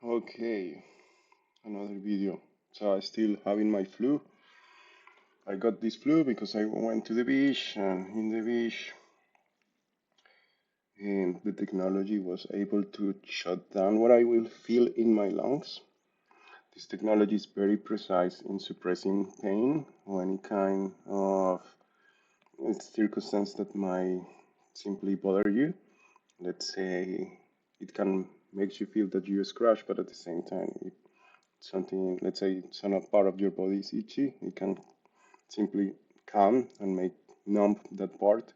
Okay, another video. So I still having my flu. I got this flu because I went to the beach and in the beach and the technology was able to shut down what I will feel in my lungs. This technology is very precise in suppressing pain or any kind of circumstance that might simply bother you. Let's say it can make you feel that you scratch, but at the same time, if something, let's say it's not a part of your body is itchy, it can simply calm and make numb that part.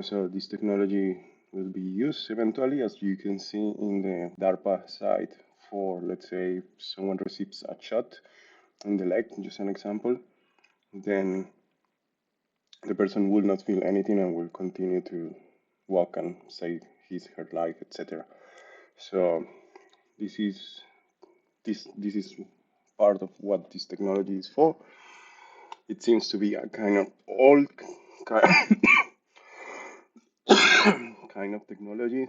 So this technology will be used eventually, as you can see in the DARPA side for, let's say, if someone receives a shot in the leg, just an example, then the person will not feel anything and will continue to walk and save his her life, etc. So this is this is part of what this technology is for. It seems to be a kind of old kind kind of technology.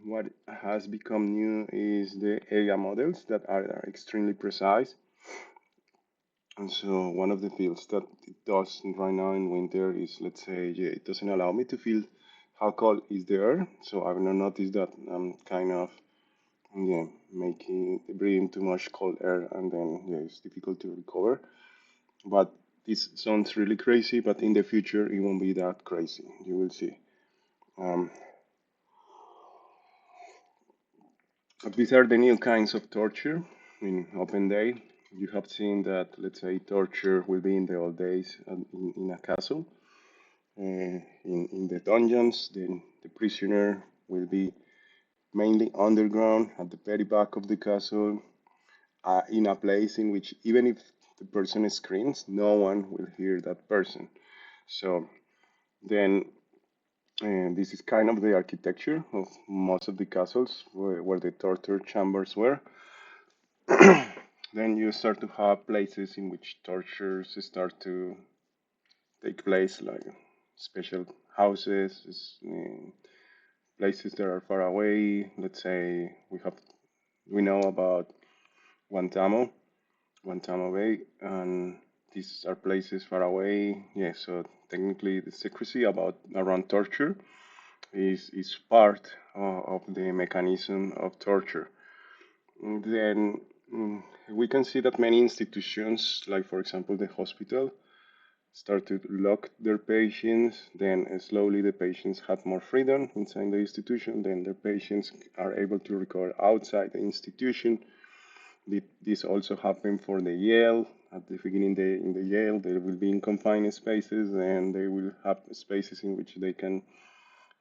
What has become new is the area models that are extremely precise. And so one of the fields that it does right now in winter is, let's say, yeah, it doesn't allow me to feel how cold is the air. So I've noticed that I'm kind of, yeah, making breathing too much cold air, and then yeah, it's difficult to recover. But this sounds really crazy, but in the future it won't be that crazy. You will see. Um, these are the new kinds of torture in open day. You have seen that, let's say, torture will be in the old days in a castle. In the dungeons, then the prisoner will be mainly underground at the very back of the castle, in a place in which even if the person screams, no one will hear that person. So then this is kind of the architecture of most of the castles where the torture chambers were. Then you start to have places in which tortures start to take place, like special houses, places that are far away. Let's say we know about Guantamo, Guantamo Bay, and these are places far away. Yeah, so technically the secrecy about around torture is part of the mechanism of torture. Then we can see that many institutions, like for example the hospital, start to lock their patients. Then slowly the patients have more freedom inside the institution. Then the patients are able to recover outside the institution. This also happened for the Yale. At the beginning, in the Yale, they will be in confined spaces, and they will have spaces in which they can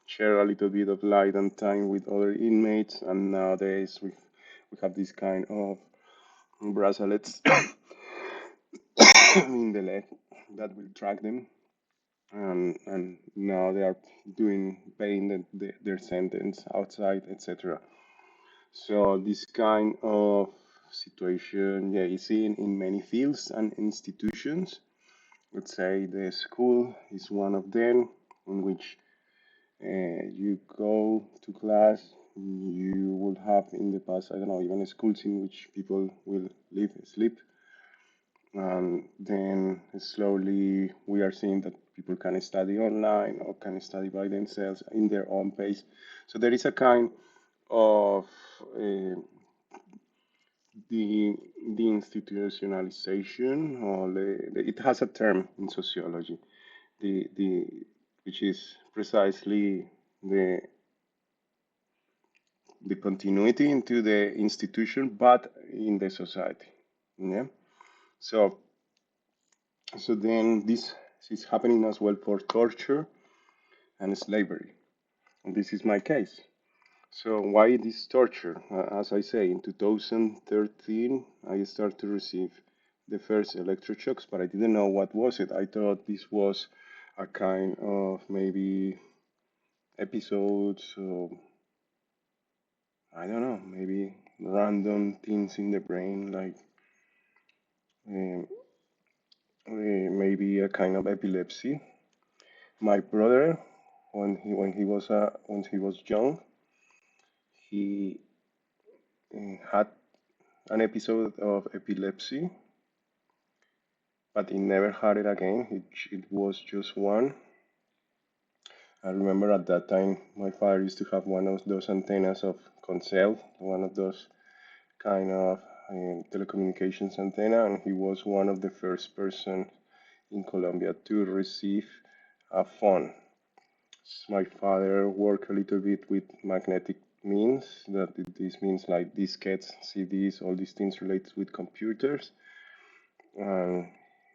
share a little bit of light and time with other inmates. And nowadays, we have this kind of bracelets in the leg that will track them. And now they are paying their sentence outside, etc. So this kind of situation, yeah, is seen in many fields and institutions. Let's say the school is one of them, in which you go to class. You will have in the past, I don't know, even schools in which people will live, sleep, and then slowly we are seeing that people can study online or can study by themselves in their own pace. So there is a kind of the the institutionalization, or it has a term in sociology, the which is precisely the the continuity into the institution, but in the society. Yeah. So then this is happening as well for torture and slavery, and this is my case. So why this torture? As I say, in 2013, I started to receive the first electroshocks, but I didn't know what was it. I thought this was a kind of maybe episodes, or I don't know, maybe random things in the brain, like uh, maybe a kind of epilepsy. My brother, when he was young, he had an episode of epilepsy, but he never had it again. It was just one. I remember at that time my father used to have one of those antennas of Concel, one of those kind of telecommunications antenna, and he was one of the first person in Colombia to receive a phone. My father worked a little bit with magnetic means. That this means like diskettes, CDs, all these things related with computers. And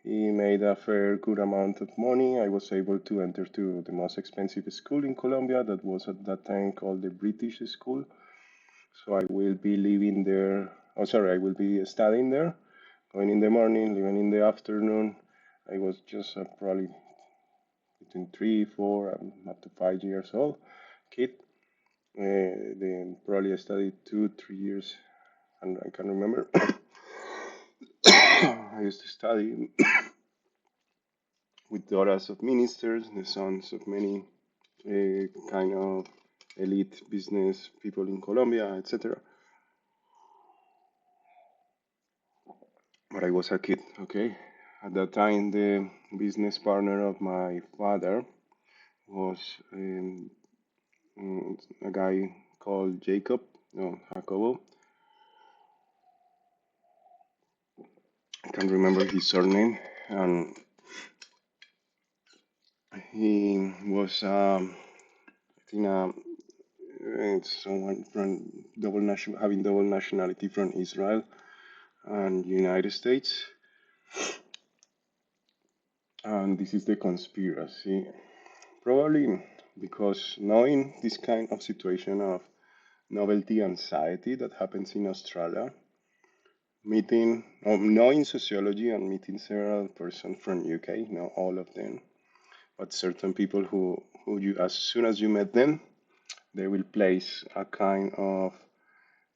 he made a fair good amount of money. I was able to enter to the most expensive school in Colombia that was at that time called the British School. So I will be living there. Oh, sorry, I will be studying there, going in the morning, leaving in the afternoon. I was just probably between 3, 4, and up to 5 years old kid. Then probably I studied 2, 3 years, and I can remember I used to study with daughters of ministers, the sons of many kind of elite business people in Colombia, etc. But I was a kid, okay? At that time, the business partner of my father was a guy called Jacob, no, Jacobo. I can't remember his surname, and he was, I think, someone from having double nationality from Israel and United States. And this is the conspiracy. Probably because knowing this kind of situation of novelty anxiety that happens in Australia, meeting, knowing sociology and meeting several persons from UK, not all of them, but certain people who you, as soon as you met them, they will place a kind of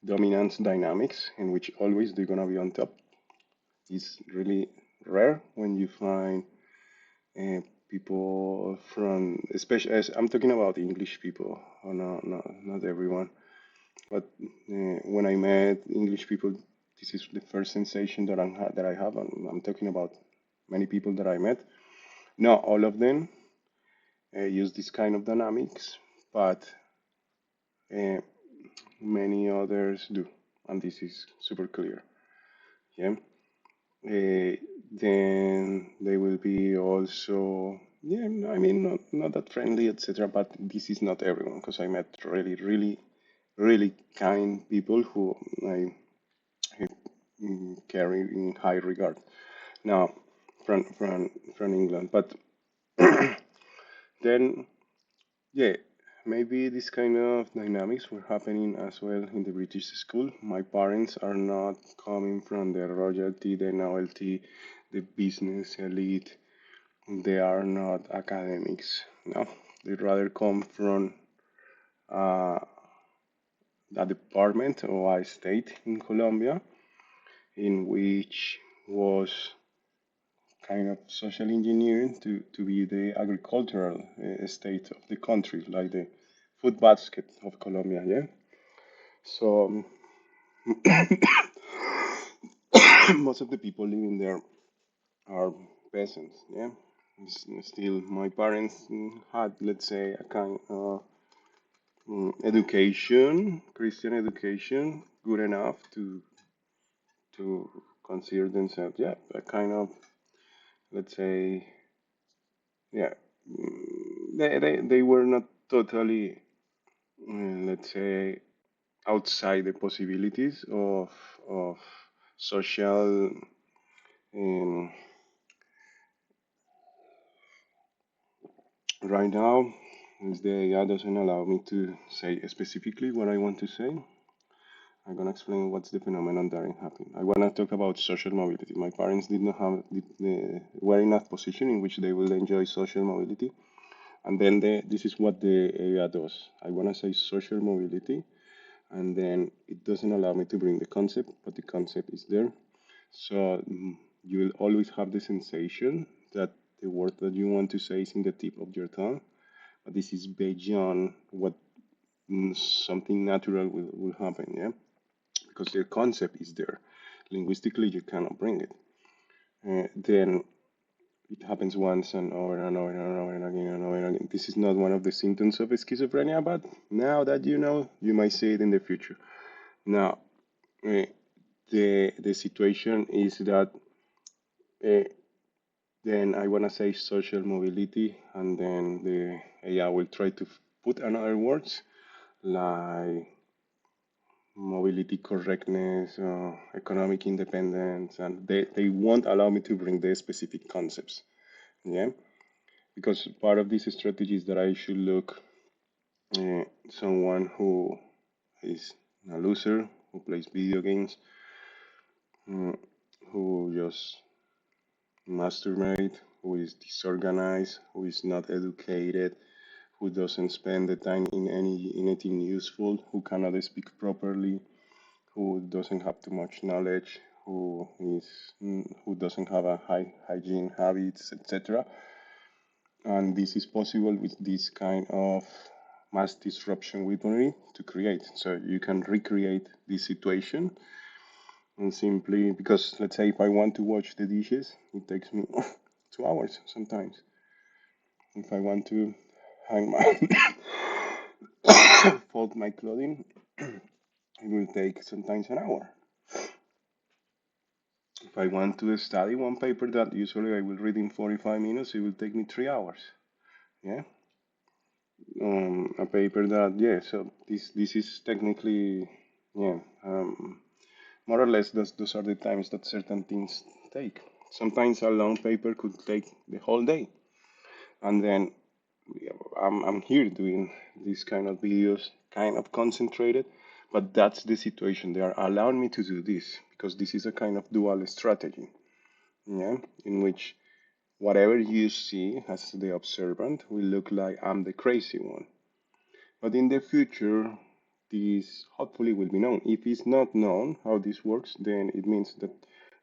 dominance dynamics in which always they're gonna be on top. It's really rare when you find uh, people from, especially as I'm talking about English people, or not everyone, but when I met English people, this is the first sensation that I have, and I'm talking about many people that I met. Not all of them use this kind of dynamics, but uh, many others do, and this is super clear. Yeah. Then they will be also, yeah, I mean, not that friendly, etc. But this is not everyone, because I met really kind people who I carry in high regard. Now, from England, but then, yeah, maybe this kind of dynamics were happening as well in the British school. My parents are not coming from the royalty, the novelty, the business elite. They are not academics. No, they rather come from uh, a department or a state in Colombia in which was kind of social engineering to be the agricultural state of the country, like the food basket of Colombia, yeah? So most of the people living there are peasants, yeah? Still, my parents had, let's say, a kind of education, Christian education, good enough to consider themselves, yeah, a kind of, let's say, yeah, they were not totally, let's say, outside the possibilities of social. Um, right now, as the AI doesn't allow me to say specifically what I want to say, I'm gonna explain what's the phenomenon that happened. I wanna talk about social mobility. My parents did not have were in a position in which they will enjoy social mobility, and then this is what the area does. I wanna say social mobility, and then it doesn't allow me to bring the concept, but the concept is there. So you will always have the sensation that the word that you want to say is in the tip of your tongue, but this is beyond what something natural will happen. Yeah, because the concept is there. Linguistically, you cannot bring it. Then it happens once and over and over and over and again and over and again. This is not one of the symptoms of schizophrenia, but now that you know, you might see it in the future. Now, uh, the situation is that uh, then I want to say social mobility, and then the AI will try to put another words like mobility correctness, economic independence, and they won't allow me to bring the specific concepts. Yeah, because part of this strategy is that I should look someone who is a loser, who plays video games, uh, who just masturbate, who is disorganized, who is not educated, who doesn't spend the time in anything useful, who cannot speak properly, who doesn't have too much knowledge, who doesn't have a high hygiene habits, etc. And this is possible with this kind of mass disruption weaponry to create. So you can recreate this situation and simply because let's say if I want to wash the dishes, it takes me 2 hours sometimes. If I want to hang my fold my clothing, it will take sometimes an hour. If I want to study one paper that usually I will read in 45 minutes, it will take me 3 hours. Yeah, a paper that yeah. So this is technically yeah. More or less, those are the times that certain things take. Sometimes a long paper could take the whole day, and then I'm here doing these kind of videos, kind of concentrated, but that's the situation. They are allowing me to do this because this is a kind of dual strategy, yeah, in which whatever you see as the observant will look like I'm the crazy one. But in the future, this hopefully will be known. If it's not known how this works, then it means that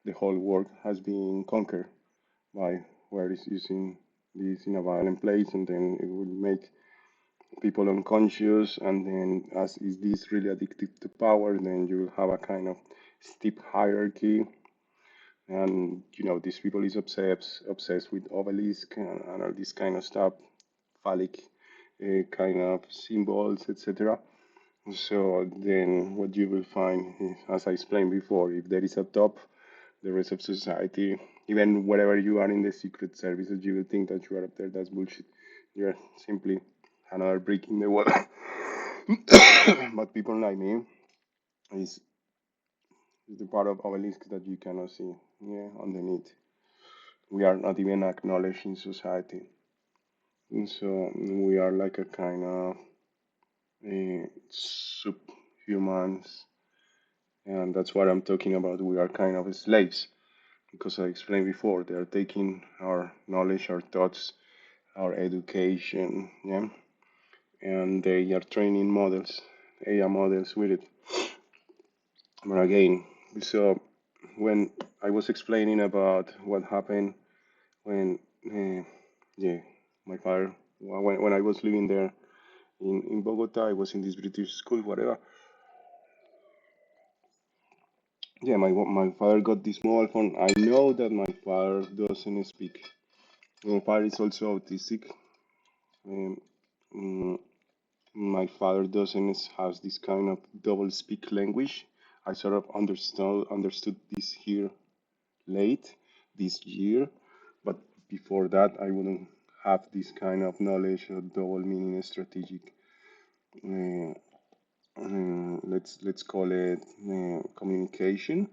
the whole world has been conquered by where it's using this in a violent place, and then it will make people unconscious. And then, as is this really addicted to power, then you will have a kind of steep hierarchy. And these people is obsessed with obelisk and all this kind of stuff, phallic kind of symbols, etc. So then what you will find is, as I explained before, if there is a top, the rest of society, even wherever you are in the secret services, you will think that you are up there. That's bullshit. You're simply another brick in the wall. But people like me is, is the part of obelisk that you cannot see. Yeah, underneath. We are not even acknowledged in society. And so we are like a kind of subhumans, and that's what I'm talking about. We are kind of slaves because I explained before, they are taking our knowledge, our thoughts, our education, yeah, and they are training models, AI models with it. But again, so when I was explaining about what happened when, yeah, my father, when I was living there in Bogota, I was in this British school, whatever. Yeah, my father got this mobile phone. I know that my father doesn't speak. My father is also autistic. Um, mm, my father doesn't have this kind of double speak language. I sort of understood this here late this year, but before that I wouldn't have this kind of knowledge of double meaning strategic. Uh, let's call it communication.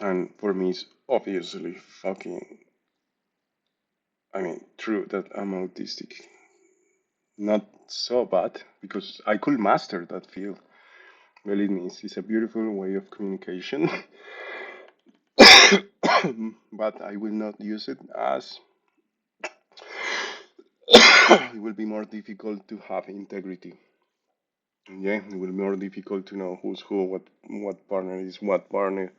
And for me, it's obviously fucking. I mean, true that I'm autistic. Not so bad because I could master that field. Believe me, it's a beautiful way of communication, but I will not use it as it will be more difficult to have integrity. Yeah, it will be more difficult to know who's who, what partner is what partner,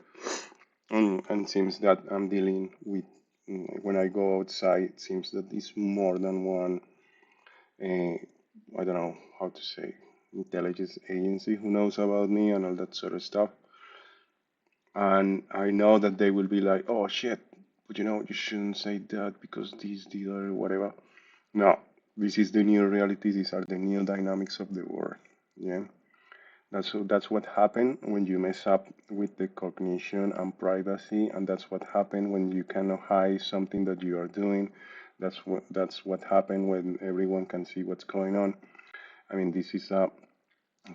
and seems that I'm dealing with. When I go outside, it seems that it's more than one. I don't know how to say. intelligence agency who knows about me and all that sort of stuff. And I know that they will be like, oh shit, but you shouldn't say that because this, or whatever. No, this is the new reality. These are the new dynamics of the world. Yeah, that's what happened when you mess up with the cognition and privacy, and that's what happened when you cannot hide something that you are doing. That's what happened when everyone can see what's going on. I mean, this is a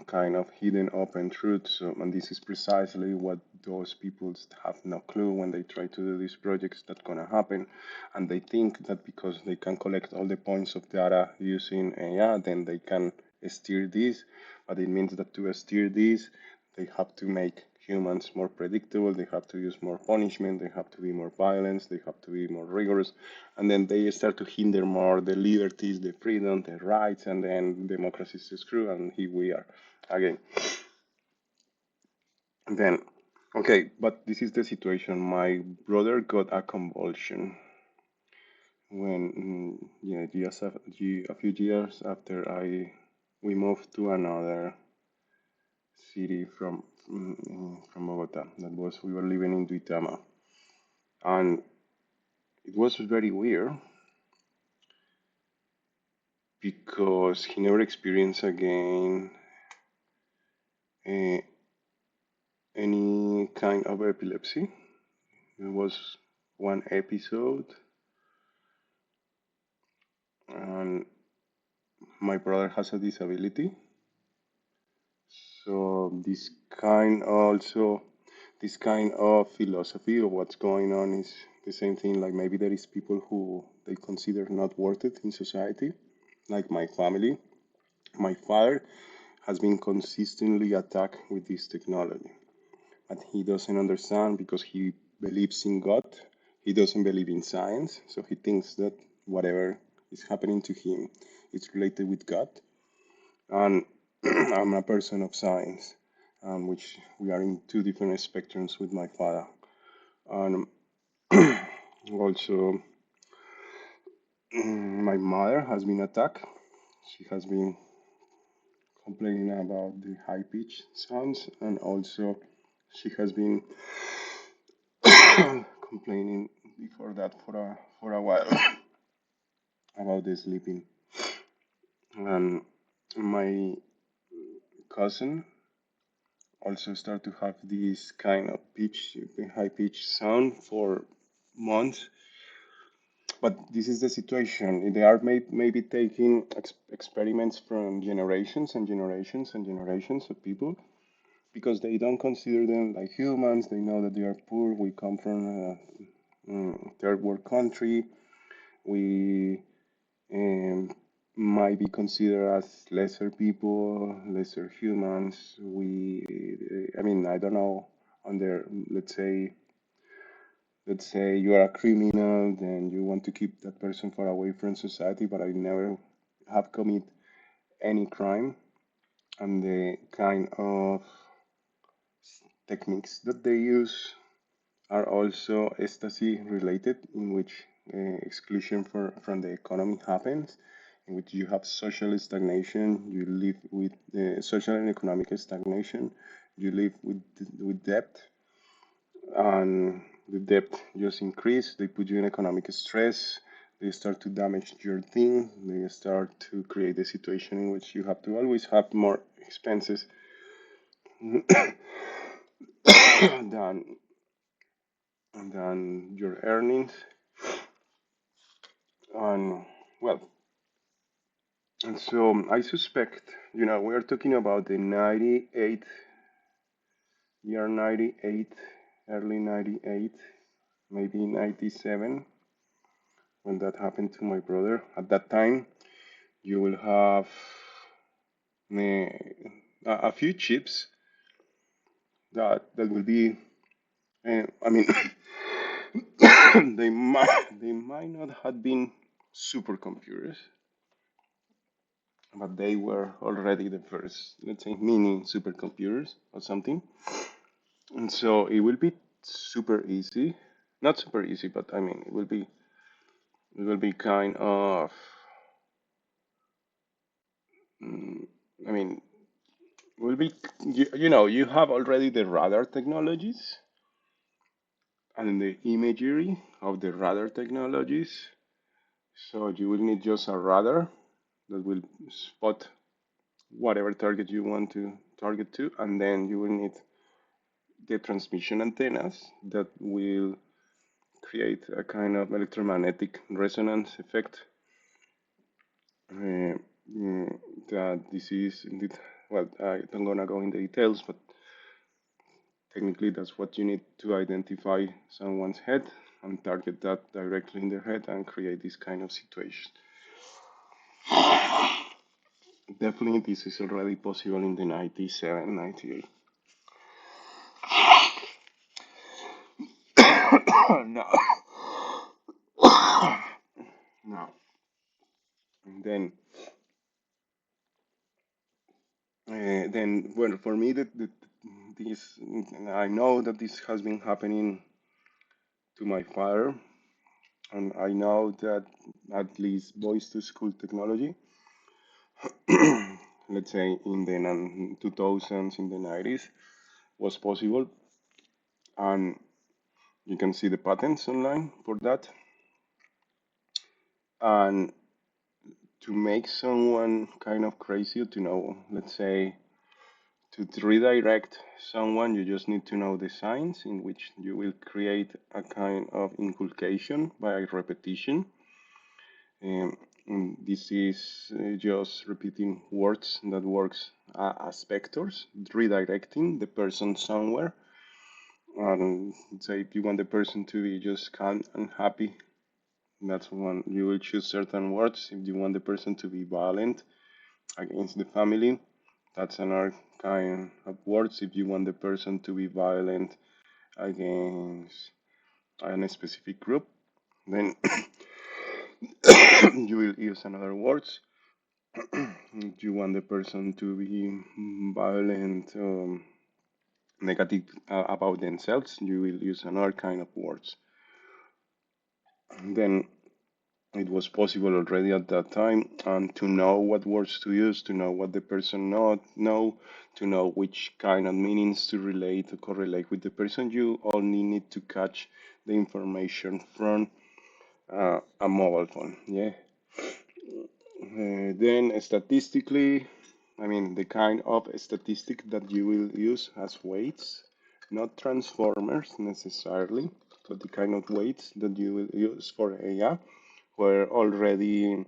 kind of hidden open truth. So, and this is precisely what those people have no clue when they try to do these projects that's gonna happen, and they think that because they can collect all the points of data using AI, then they can steer this. But it means that to steer this, they have to make humans more predictable. They have to use more punishment. They have to be more violent. They have to be more rigorous, and then they start to hinder more the liberties, the freedom, the rights, and then democracy is screwed. And here we are again. Then, okay, but this is the situation. My brother got a convulsion when, yeah, a few years after we moved to another city from Bogota. That was we were living in Duitama, and it was very weird because he never experienced again uh, any kind of epilepsy. It was one episode, and my brother has a disability. So this kind of philosophy of what's going on is the same thing. Like maybe there is people who they consider not worth it in society, like my family. My father has been consistently attacked with this technology, but he doesn't understand because he believes in God. He doesn't believe in science, so he thinks that whatever is happening to him is related with God. And I'm a person of science, which we are in two different spectrums with my father. And also, my mother has been attacked. She has been complaining about the high pitched sounds, and also she has been complaining before that for a while about the sleeping. And my cousin also start to have this kind of high pitch sound for months. But this is the situation. They are maybe taking experiments from generations and generations and generations of people because they don't consider them like humans. They know that they are poor. We come from a third world country. We might be considered as lesser people, lesser humans. I mean, I don't know, under, let's say you are a criminal, then you want to keep that person far away from society, but I never have committed any crime. And the kind of techniques that they use are also ecstasy related, in which exclusion from the economy happens, in which you have social stagnation, you live with social and economic stagnation, you live with debt, and the debt just increase. They put you in economic stress. They start to damage your thing. They start to create a situation in which you have to always have more expenses than your earnings. And well, and so I suspect, we are talking about the 98, year 98, early 98, maybe 97, when that happened to my brother. At that time, you will have a few chips that will be, I mean, they might not have been supercomputers, but they were already the first, let's say, mini supercomputers or something. And so it will be super easy, not super easy, but I mean, it will be kind of, mm, I mean, will be, you have already the radar technologies and the imagery of the radar technologies. So you will need just a radar that will spot whatever target you want to target to, and then you will need the transmission antennas that will create a kind of electromagnetic resonance effect. Uh, that this is indeed, well, I don't gonna go in the details, but technically that's what you need to identify someone's head and target that directly in their head and create this kind of situation. Definitely, this is already possible in the 97, 98. No, no. And then, well, for me, this, I know that this has been happening to my father, and I know that at least voice to school technology, let's say in the 2000s, in the 90s, was possible, and you can see the patents online for that. And to make someone kind of crazy, to know, let's say, to redirect someone, you just need to know the signs in which you will create a kind of inculcation by repetition. And this is just repeating words that works as vectors, redirecting the person somewhere. And say if you want the person to be just calm and happy, that's one. You will choose certain words. If you want the person to be violent against the family, that's another kind of words. If you want the person to be violent against a specific group, then you will use another words. If you want the person to be violent, negative about themselves, you will use another kind of words. And then it was possible already at that time and to know what words to use, to know what the person not know, to know which kind of meanings to relate or correlate with the person. You only need to catch the information from a mobile phone. Yeah. Then statistically, I mean the kind of statistic that you will use as weights, not transformers necessarily, but the kind of weights that you will use for AI were already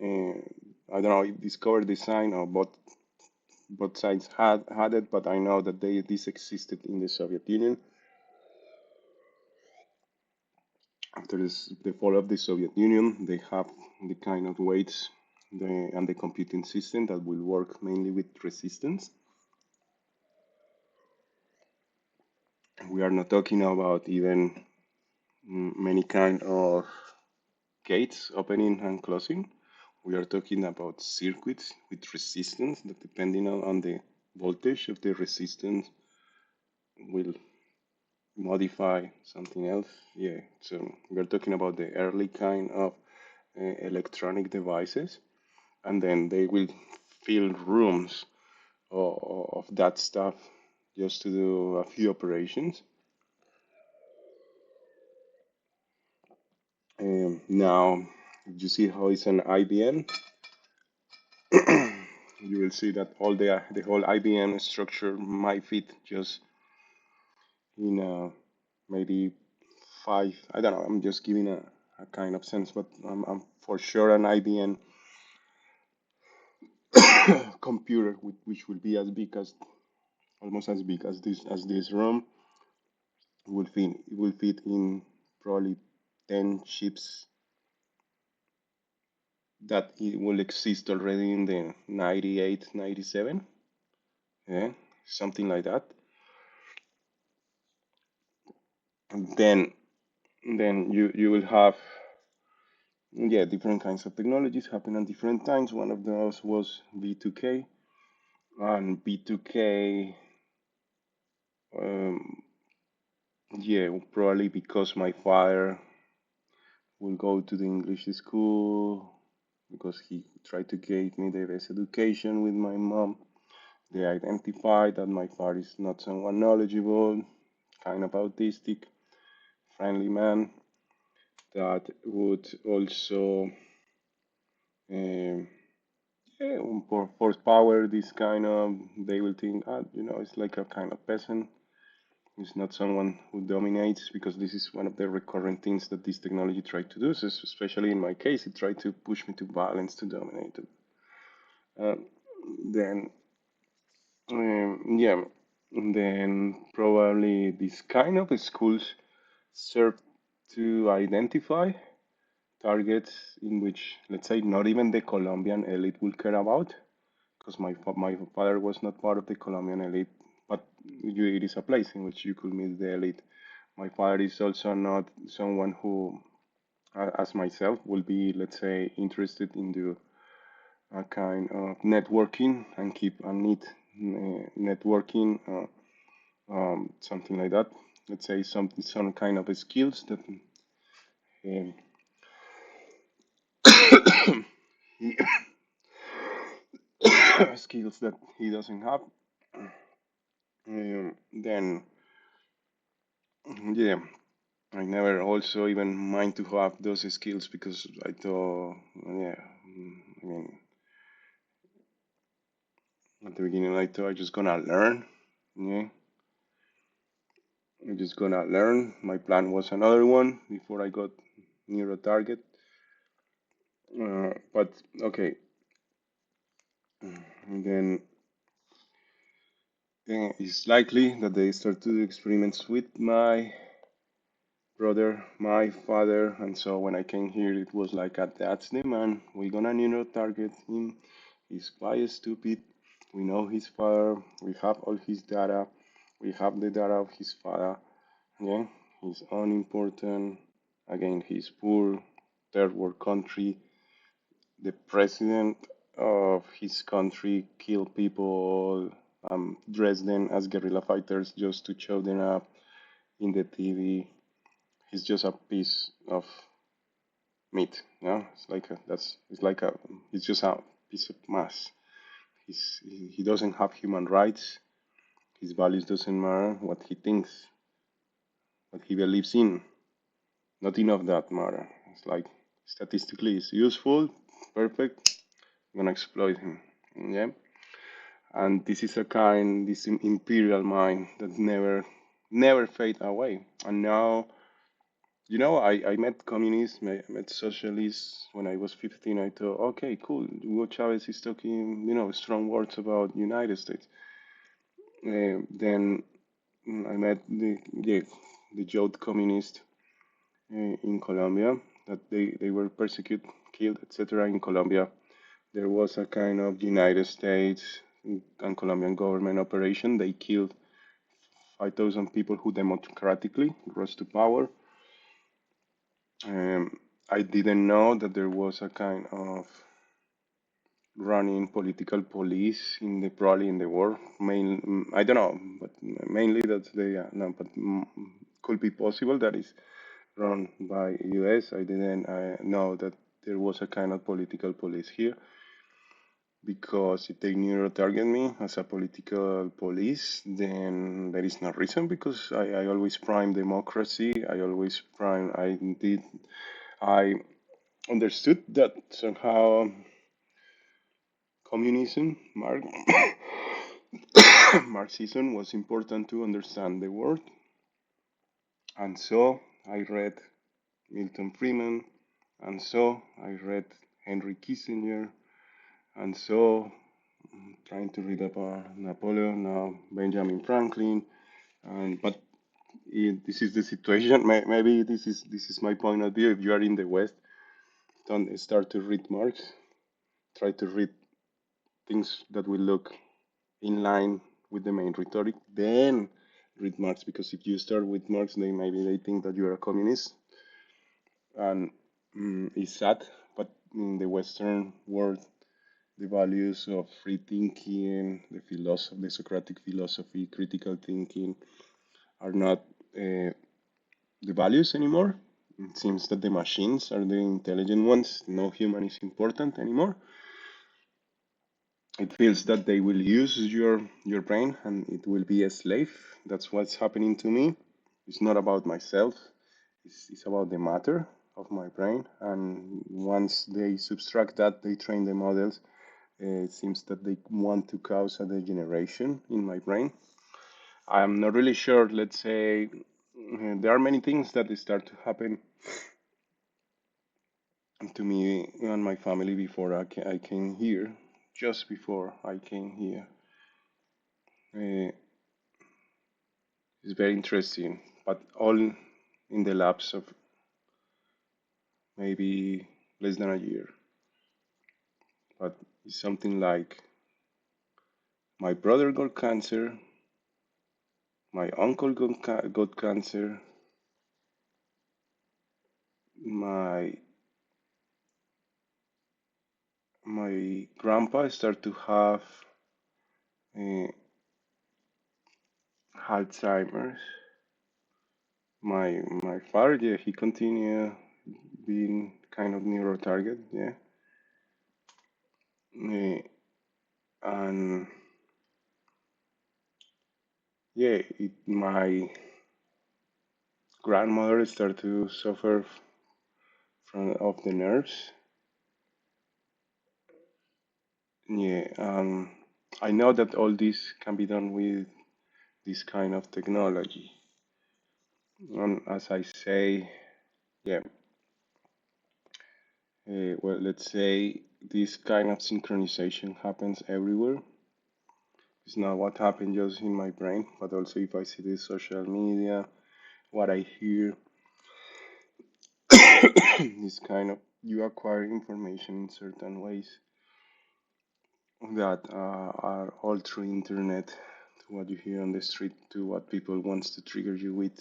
I don't know, Discover Design or both sides had it, but I know that this existed in the Soviet Union. After the fall of the Soviet Union, they have the kind of weights and the computing system that will work mainly with resistance. We are not talking about even many kind of gates opening and closing. We are talking about circuits with resistance that depending on the voltage of the resistance will modify something else. Yeah, so we're talking about the early kind of electronic devices, and then they will fill rooms of that stuff just to do a few operations. Now, if you see how it's an IBM, you will see that all the whole IBM structure might fit just in maybe five. I don't know. I'm just giving a kind of sense, but I'm for sure an IBM computer which will be as big as almost as big as this room will fit in probably 10 chips that it will exist already in the 98, 97, yeah, something like that. And then you will have, yeah, different kinds of technologies happen at different times. One of those was B2K, and B2K, um, yeah, probably because my father will go to the English school because he tried to give me the best education with my mom. They identify that my father is not someone knowledgeable, kind of autistic, friendly man that would also um, yeah, for horsepower. This kind of they will think, it's like a kind of peasant. It's not someone who dominates because this is one of the recurrent things that this technology tried to do. So especially in my case, it tried to push me to violence to dominate it. Uh, then yeah, then probably this kind of schools serve to identify targets in which, let's say, not even the Colombian elite will care about, because my father was not part of the Colombian elite, but it is a place in which you could meet the elite. My father is also not someone who, as myself, will be, let's say, interested in the a kind of networking and keep a neat networking, something like that. Let's say some kind of skills that um, he, skills that he doesn't have. Then yeah, I never also even mind to have those skills because I thought yeah, I mean at the beginning I thought I just gonna learn. Yeah, I'm just gonna learn. My plan was another one before I got near a target. But okay, and then it's likely that they start to do experiments with my brother, my father, and so when I came here, it was like, that's the man. We're gonna target him. He's quite stupid. We know his father. We have all his data. We have the data of his father. Yeah, he's unimportant. Again, he's poor, third world country. The president of his country killed people, dressed them as guerrilla fighters just to show them up in the TV. He's just a piece of meat. Yeah, it's like a he's just a piece of mass. He doesn't have human rights. His values doesn't matter. What he thinks, what he believes in, nothing of that matter. It's like statistically, it's useful, perfect. I'm gonna exploit him. Yeah. And this is a kind, this imperial mind that never fade away. And now, I met communists, I met socialists when I was 15. I thought, okay, cool. Hugo Chavez is talking, strong words about United States. Then I met the youth communist in Colombia that they were persecuted, killed, etc. in Colombia. There was a kind of United States and Colombian government operation. They killed 5,000 people who democratically rose to power. Um, I didn't know that there was a kind of running political police in the probably in the world. I don't know, but mainly that's the no, but could be possible that is run by U.S. I didn't know that there was a kind of political police here because if they never target me as a political police, then there is no reason because I always prime democracy. I always prime. I understood that somehow communism, Marxism was important to understand the world, and so I read Milton Friedman, and so I read Henry Kissinger, and so trying to read about Napoleon, now Benjamin Franklin, and but this is the situation. Maybe this is my point of view. If you are in the West, don't start to read Marx. Try to read things that will look in line with the main rhetoric. Then read Marx, because if you start with Marx, then maybe they think that you are a communist, and it's sad. But in the Western world, the values of free thinking, the philosophy, the Socratic philosophy, critical thinking, are not the values anymore. It seems that the machines are the intelligent ones. No human is important anymore. It feels that they will use your brain and it will be a slave. That's what's happening to me. It's not about myself. It's about the matter of my brain. And once they subtract that, they train the models. It seems that they want to cause a degeneration in my brain. I'm not really sure. Let's say there are many things that start to happen to me and my family before I came here. Just before I came here, uh, it's very interesting. But all in the lapse of maybe less than a year. But it's something like my brother got cancer, my uncle got cancer, my my grandpa started to have uh, Alzheimer's. My father, yeah, he continued being kind of neuro target, yeah. And yeah, my grandmother started to suffer from of the nerves. Yeah, I know that all this can be done with this kind of technology. And as I say, yeah, well, let's say this kind of synchronization happens everywhere. It's not what happened just in my brain, but also if I see the social media, what I hear, this kind of you acquire information in certain ways that are all through internet, to what you hear on the street, to what people wants to trigger you with,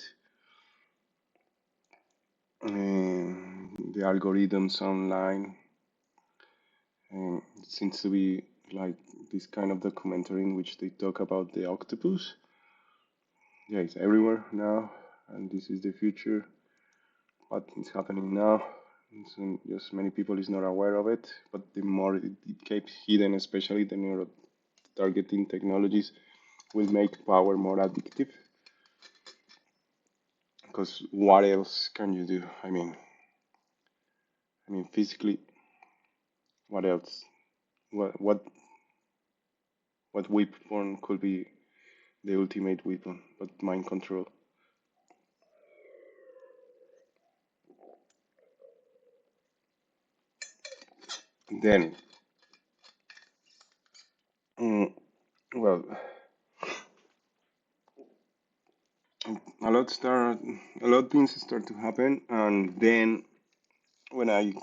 and the algorithms online, and it seems to be like this kind of documentary in which they talk about the octopus. Yeah, it's everywhere now, and this is the future. What is happening now? So just many people is not aware of it, but the more it keeps hidden, especially the neuro targeting technologies, will make power more addictive. Because what else can you do? I mean, physically, what else? What what what weapon could be the ultimate weapon? But mind control. Then, mm, well, a lot of things start to happen, and then when I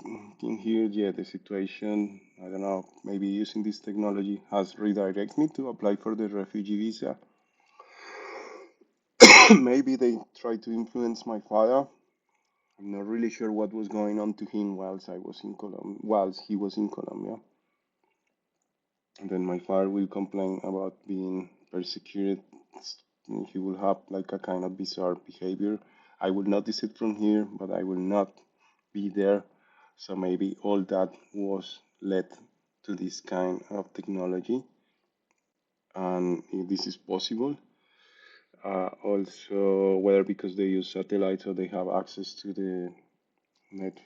came here, yeah, the situation, I don't know, maybe using this technology has redirected me to apply for the refugee visa. Maybe they tried to influence my father. I'm not really sure what was going on to him whilst he was in Colombia. And then my father will complain about being persecuted. He will have like a kind of bizarre behavior. I will notice it from here, but I will not be there. So maybe all that was led to this kind of technology. And if this is possible, also whether because they use satellites or they have access to the net,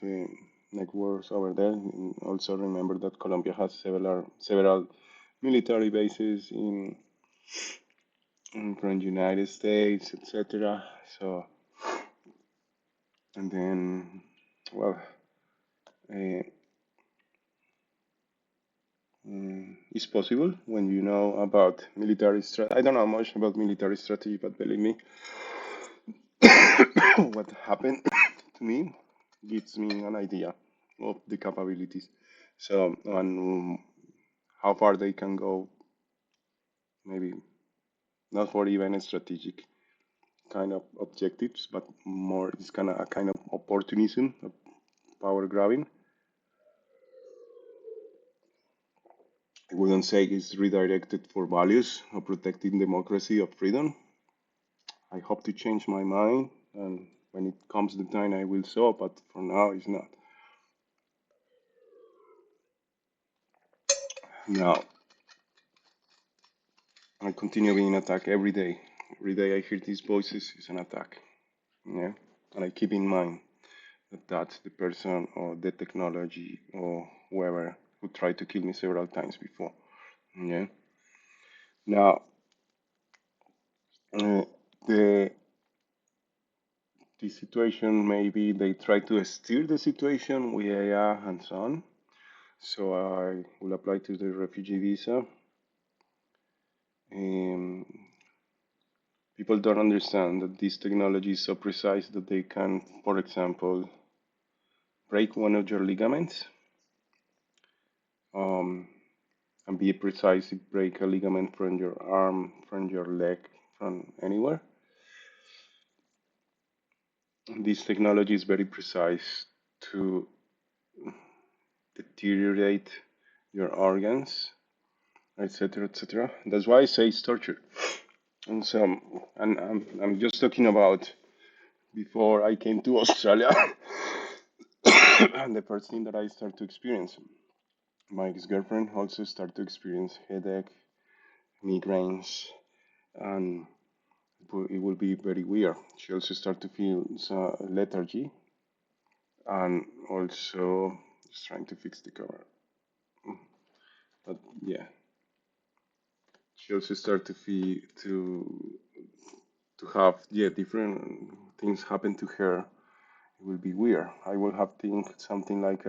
networks over there. And also remember that Colombia has several military bases in from United States, etc. So, and then, well, uh, it's possible when you know about military strategy. I don't know much about military strategy, but believe me, what happened to me gives me an idea of the capabilities. So, and how far they can go, maybe not for even strategic kind of objectives, but more it's kind of a kind of opportunism, power grabbing. I wouldn't say it's redirected for values of protecting democracy or freedom. I hope to change my mind, and when it comes the time, I will so. But for now, it's not. Now, I continue being attacked every day. Every day I hear these voices is an attack. Yeah, and I keep in mind that that's the person or the technology or whoever who tried to kill me several times before. Yeah. Now, uh, the the situation maybe they try to steer the situation with AI and so on. So I will apply to the refugee visa. Um, People don't understand that this technology is so precise that they can, for example, break one of your ligaments, um, and be precise, break a ligament from your arm, from your leg, from anywhere. This technology is very precise to deteriorate your organs, etc., etc. That's why I say it's torture. And so, and I'm just talking about before I came to Australia, and the first thing that I start to experience. My ex-girlfriend also started to experience headache, migraines, and it will be very weird. She also started to feel lethargy, and also just trying to fix the cover. But yeah, she also started to feel to have different things happen to her. It will be weird. I will have think something like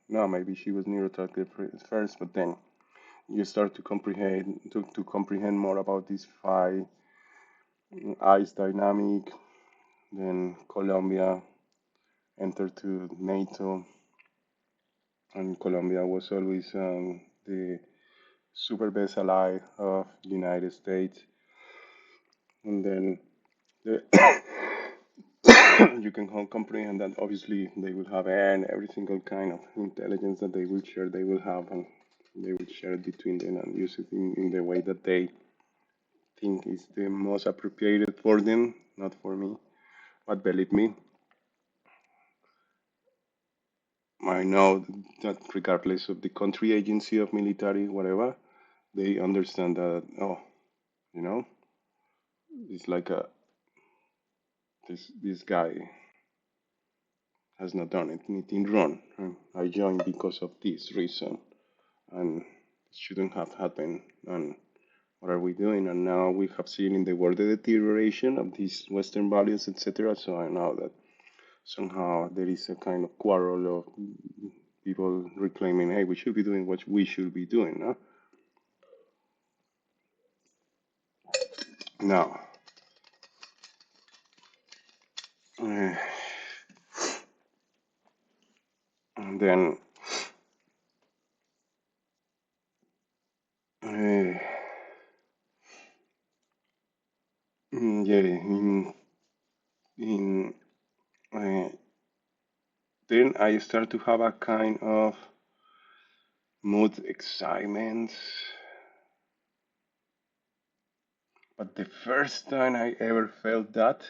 no, maybe she was neurotypical at first, but then you start to comprehend more about this five ice dynamic. Then Colombia entered to NATO, and Colombia was always the super best ally of the United States. And then the you can comprehend that obviously they will have and every single kind of intelligence that they will share, they will have, and they will share it between them and use it in the way that they think is the most appropriate for them, not for me. But believe me, I know that regardless of the country, agency of military, whatever, they understand that, oh, you know, it's like this guy has not done anything wrong. I joined because of this reason, and it shouldn't have happened. And what are we doing? And now we have seen in the world the deterioration of these Western values, etc. So I know that somehow there is a kind of quarrel of people reclaiming, hey, we should be doing what we should be doing. No? Now, uh, and then, uh, yeah, in uh, then I start to have a kind of mood excitement. But the first time I ever felt that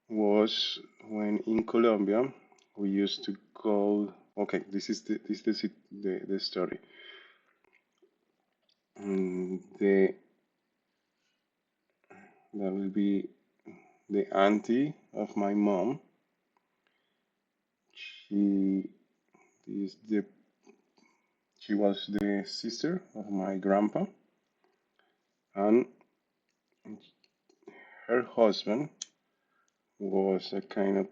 was when in Colombia we used to go. Okay, this is the story. The That will be the auntie of my mom. She is the she was the sister of my grandpa, and her husband was a kind of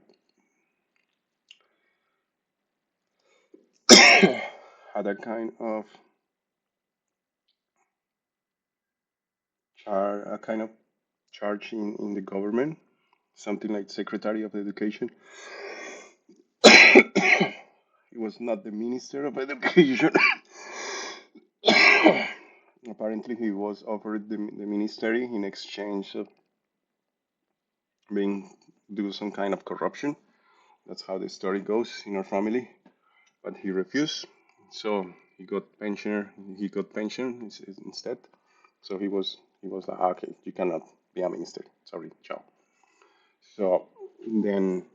had a kind of a kind of charge in the government, something like Secretary of Education. He was not the Minister of Education. Apparently, he was offered the ministry in exchange of being do some kind of corruption. That's how the story goes in our family. But he refused, so he got pension. He got pension instead. So he was like, okay, you cannot be a minister. Sorry, ciao. So then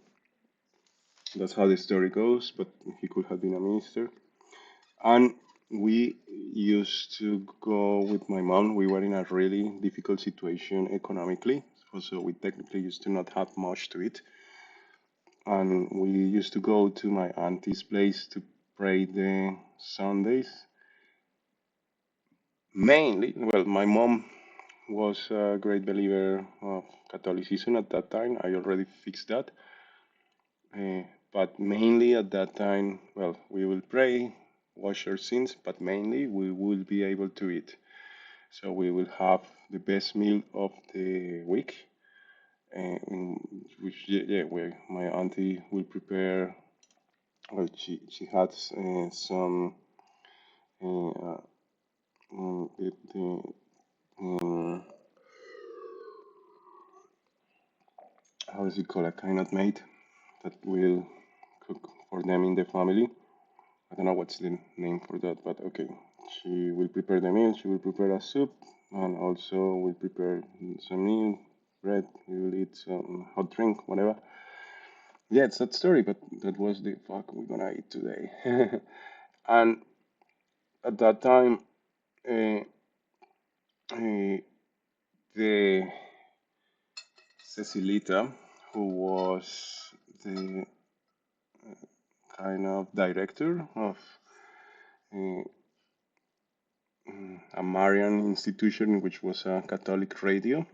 That's how the story goes, but he could have been a minister. And we used to go with my mom. We were in a really difficult situation economically, so we technically used to not have much to eat. And we used to go to my auntie's place to pray the Sundays. Mainly, well, my mom was a great believer of Catholicism at that time. I already fixed that. Uh, but mainly at that time, well, we will pray, wash our sins, but mainly we will be able to eat. So we will have the best meal of the week, which yeah, where my auntie will prepare. Well, she has some uh, the um, how is it called, a kind of maid that will cook for them in the family. I don't know what's the name for that, but okay. She will prepare the meal. She will prepare a soup, and also will prepare some meal, bread. We will eat some hot drink, whatever. Yeah, it's that story, but that was the fuck we're gonna eat today. And at that time, uh, uh, the Cecilita, who was the kind of director of uh, a Marian institution, which was a Catholic radio.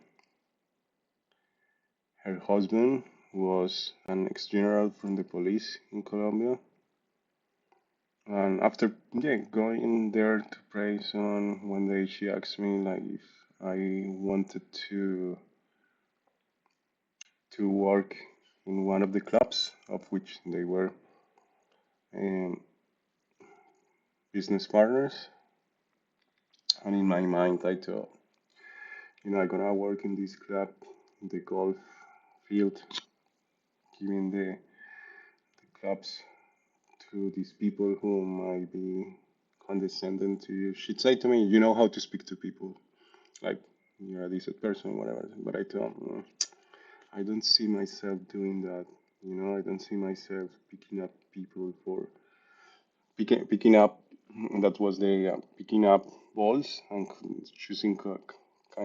Her husband was an ex-general from the police in Colombia. And after going there to pray, on one day she asked me like if I wanted to work in one of the clubs, of which they were um, business partners. And in my mind, I thought, I'm gonna work in this club, in the golf field, giving the clubs to these people who might be condescending to you. She'd say to me, "You know how to speak to people, like you're a decent person, whatever." But I thought, I don't see myself doing that. I don't see myself picking up people for picking up. That was the picking up balls and choosing kind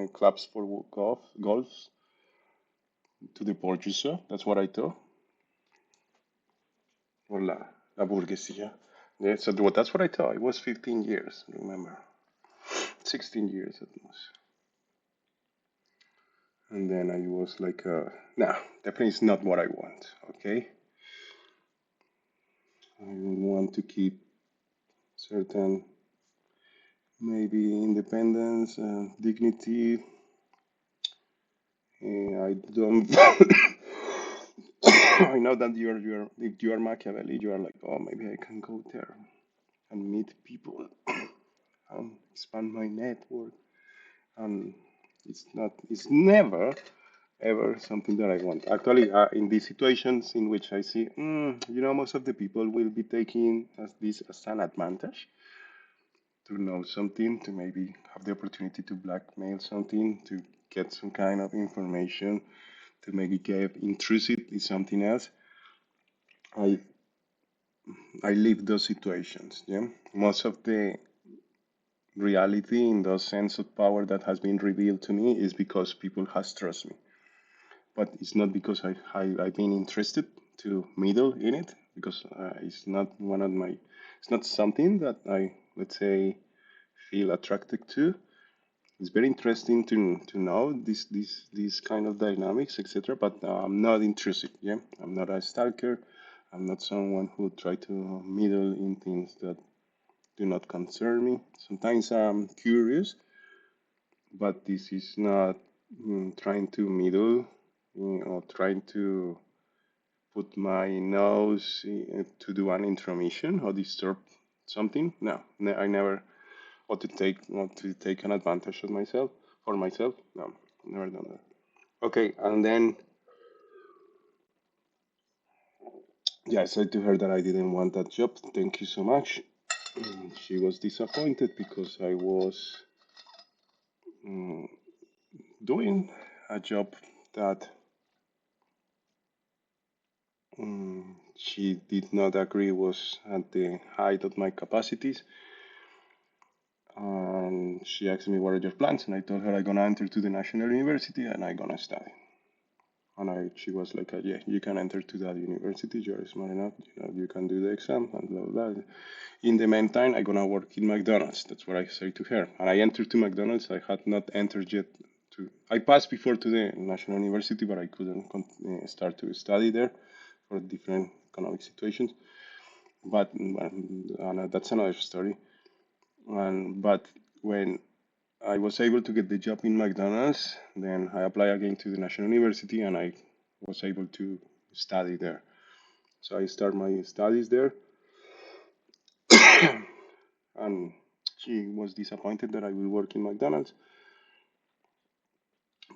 of clubs for golf to the purchaser. That's what I thought. Or la burguesía. Yeah, so that's what I thought. It was 15 years, remember. 16 years at most. And then I was like, nah, definitely is not what I want, okay? I want to keep certain, maybe independence and dignity. I don't. I know that if you are Machiavelli, you are like, oh, maybe I can go there and meet people and expand my network. And it's never ever something that I want. Actually, in these situations in which I see, most of the people will be taking this as an advantage to know something, to maybe have the opportunity to blackmail something, to get some kind of information, to maybe get intrusive in something else. I I live those situations. Yeah, most of the reality in the sense of power that has been revealed to me is because people has trust me, but it's not because I've been interested to meddle in it, because it's not one of my, it's not something that I, let's say, feel attracted to. It's very interesting to know this kind of dynamics, etc. But I'm not intrusive. Yeah, I'm not a stalker. I'm not someone who try to meddle in things that do not concern me. Sometimes I'm curious, but this is not trying to meddle or trying to put my nose to do an intromission or disturb something. No, I never want to take an advantage of myself for myself. No, never done that. Okay, and then yeah, I said to her that I didn't want that job. Thank you so much. She was disappointed because I was mm, doing a job that she did not agree was at the height of my capacities. And she asked me, what are your plans? And I told her I'm gonna enter to the National University and I'm gonna study. And she was like, yeah, you can enter to that university. You're smart enough. You can do the exam and blah, blah, blah. In the meantime, I'm gonna work in McDonald's. That's what I said to her. And I entered to McDonald's. I had not entered yet I passed before to the National University, but I couldn't start to study there for different economic situations. But that's another story. But when I was able to get the job in McDonald's, then I applied again to the National University and I was able to study there. So I start my studies there, and she was disappointed that I will work in McDonald's.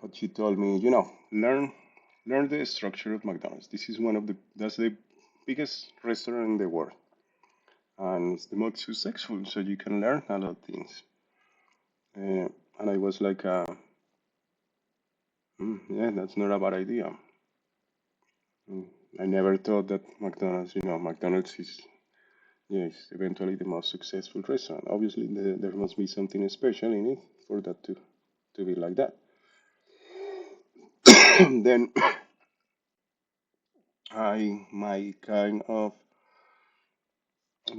But she told me, learn the structure of McDonald's. This is that's the biggest restaurant in the world, and it's the most successful. So you can learn a lot of things. Uh, and I was like, yeah, that's not a bad idea. Mm, I never thought that McDonald's is, yes, eventually the most successful restaurant. Obviously, there must be something special in it for that to be like that. Then my kind of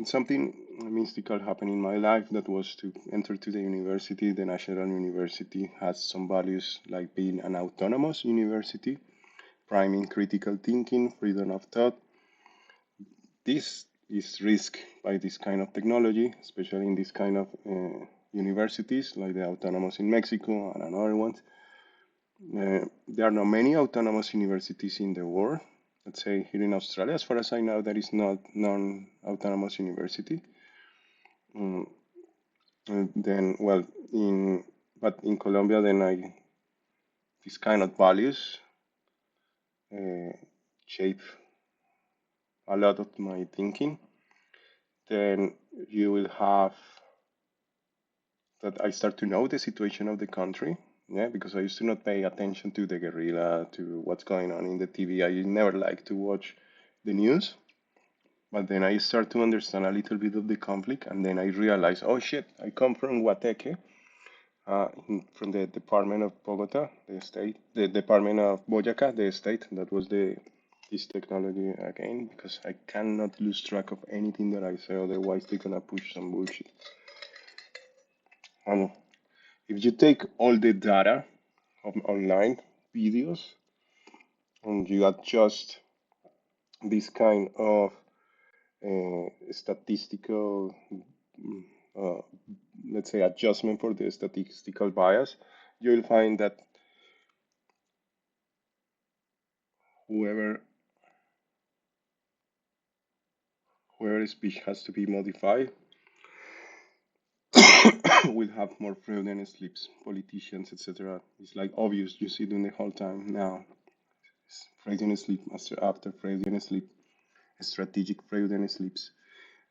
something mystical happened in my life that was to enter to the university. The National University has some values like being an autonomous university, priming critical thinking, freedom of thought. This is risked by this kind of technology, especially in this kind of universities like the autonomous in Mexico and another ones. There are not many autonomous universities in the world. Let's say here in Australia, as far as I know, there is not non-autonomous university. Mm, then, well, in but in Colombia, then I these kind of values uh, shape a lot of my thinking. Then you will have that I start to know the situation of the country. Yeah, because I used to not pay attention to the guerrilla, to what's going on in the TV. I never liked to watch the news. But then I start to understand a little bit of the conflict, and then I realize, oh shit, I come from Guateque, from the Department of Bogota, the state, the Department of Boyacá, the state. That was this technology again, because I cannot lose track of anything that I say, otherwise they're gonna push some bullshit. And if you take all the data of online videos and you adjust this kind of statistical, uh, let's say, adjustment for the statistical bias, you will find that whoever whoever speech has to be modified will have more fraudulent sleeps, politicians, etc. It's like obvious, you see them the whole time now. Fraudulent sleep, after fraudulent sleep, strategic fraudulent sleeps.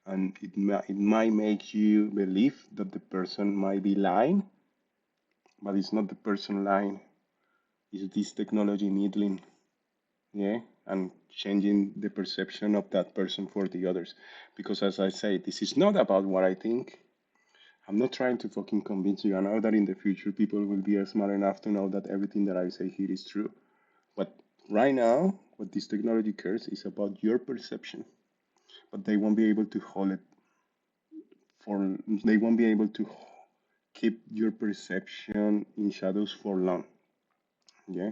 And it might make you believe that the person might be lying, but it's not the person lying. It's this technology needling, yeah, and changing the perception of that person for the others. Because as I say, this is not about what I think. I'm not trying to fucking convince you. I know that in the future people will be smart enough to know that everything that I say here is true. But right now, what this technology cares is about your perception. But they won't be able to hold it for, they won't be able to keep your perception in shadows for long. Yeah.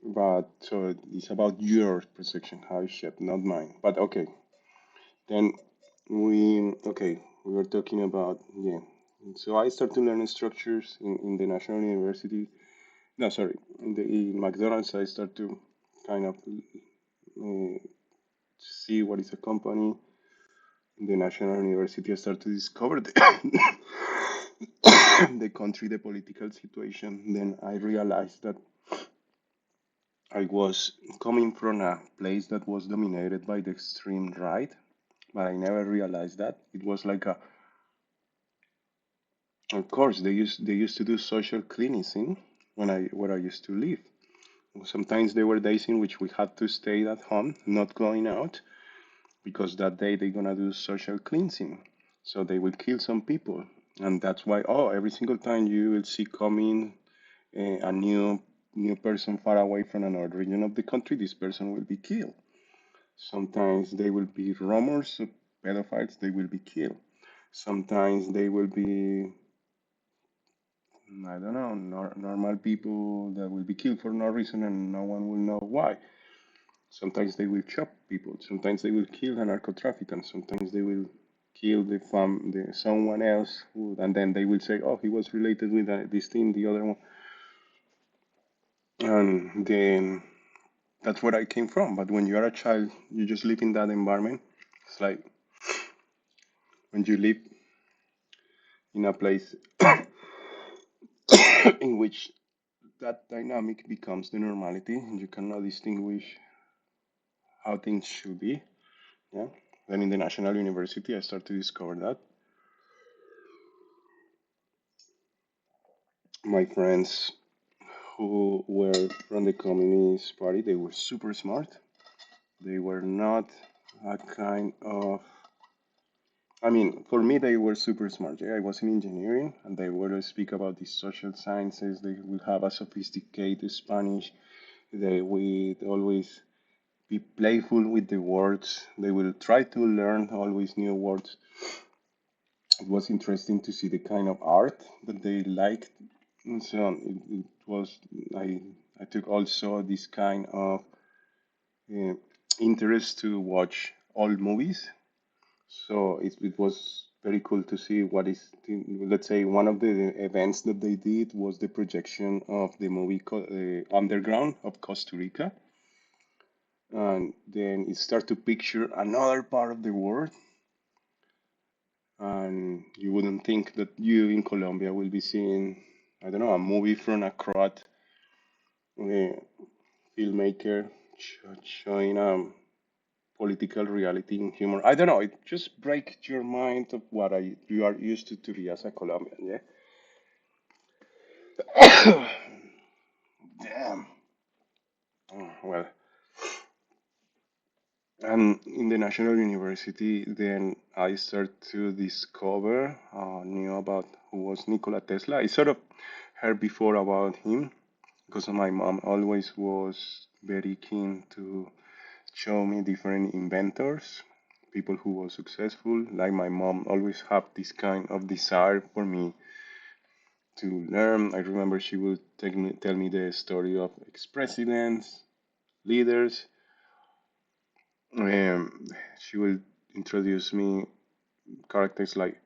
But so it's about your perception, how it's shaped, not mine. But okay, then we were talking about, yeah. So I started learning structures in the National University. No, sorry, in McDonald's I start to kind of see what is a company. In the National University, I start to discover the country, the political situation. Then I realized that I was coming from a place that was dominated by the extreme right, but I never realized that it was like a. Of course, they used to do social cleansing where I used to live, Sometimes there were days in which we had to stay at home, not going out, because that day they're gonna do social cleansing. So they will kill some people. And that's why, oh, every single time you will see coming a new person far away from another region of the country, this person will be killed. Sometimes they will be rumors of pedophiles, they will be killed. Sometimes they will be, I don't know, normal people that will be killed for no reason and no one will know why. Sometimes they will chop people. Sometimes they will kill a narco trafficker. Sometimes they will kill someone else, and then they will say, "Oh, he was related with this thing, the other one," and then that's where I came from. But when you are a child, you just live in that environment. It's like when you live in a place in which that dynamic becomes the normality, and you cannot distinguish how things should be. Yeah. Then in the national university, I started to discover that my friends who were from the Communist Party, they were super smart. They were not a kind of, I mean, for me, they were super smart. Yeah, I was in engineering, and they would speak about the social sciences. They would have a sophisticated Spanish. They would always be playful with the words. They will try to learn always new words. It was interesting to see the kind of art that they liked. And so it was, I, I took also this kind of uh, interest to watch old movies. So it was very cool to see what is, let's say, one of the events that they did was the projection of the movie Underground of Costa Rica. And then it started to picture another part of the world. And you wouldn't think that you in Colombia will be seeing, I don't know, a movie from a Croat uh, filmmaker showing political reality and humor. I don't know. It just breaks your mind of what you are used to be as a Colombian. Yeah. Damn. Well, and in the National University, then I started to discover, knew about who was Nikola Tesla. I sort of heard before about him because my mom always was very keen to show me different inventors, people who were successful. Like my mom always had this kind of desire for me to learn. I remember she would tell me the story of ex-presidents, leaders. Um, she will introduce me characters like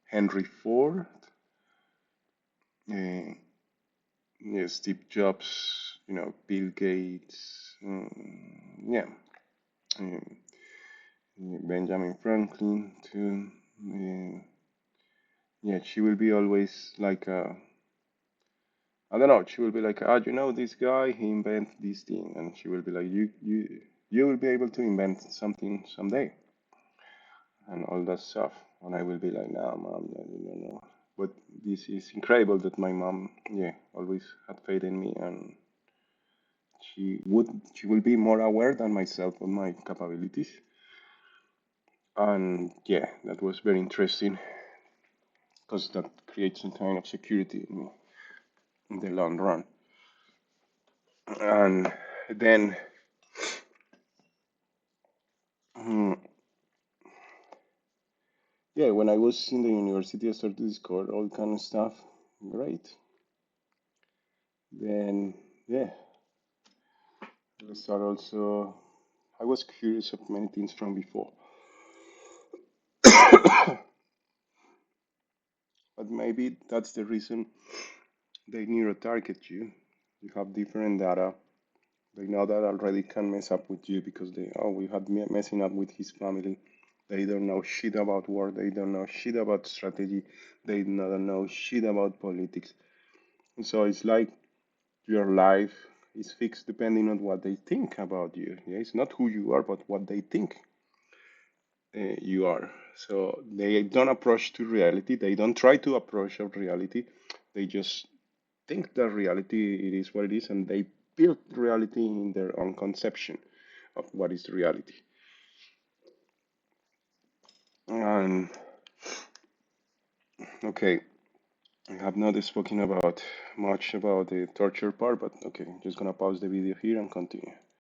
Henry Ford, uh, yeah, Steve Jobs, Bill Gates, yeah, uh, Benjamin Franklin too. Uh, yeah, she will be always like, I don't know. She will be like, you know this guy, he invented this thing, and she will be like, you will be able to invent something someday, and all that stuff. And I will be like, no, mom, no, no, no, no. But this is incredible that my mom, yeah, always had faith in me, and she will be more aware than myself on my capabilities. And yeah, that was very interesting because that creates some kind of security in me in the long run. And then, hmm, yeah, when I was in the university, I started to discover all kind of stuff. Great. Then, yeah, I start also. I was curious of many things from before, but maybe that's the reason they neuro target you. You have different data. They know that already can mess up with you because we had messing up with his family. They don't know shit about war. They don't know shit about strategy. They don't know shit about politics. And so it's like your life is fixed depending on what they think about you. Yeah, it's not who you are, but what they think you are. So they don't approach to reality. They don't try to approach of reality. They just think that reality it is what it is, and they build reality in their own conception of what is reality. And okay, I have not spoken about much about the torture part, but okay, just gonna pause the video here and continue.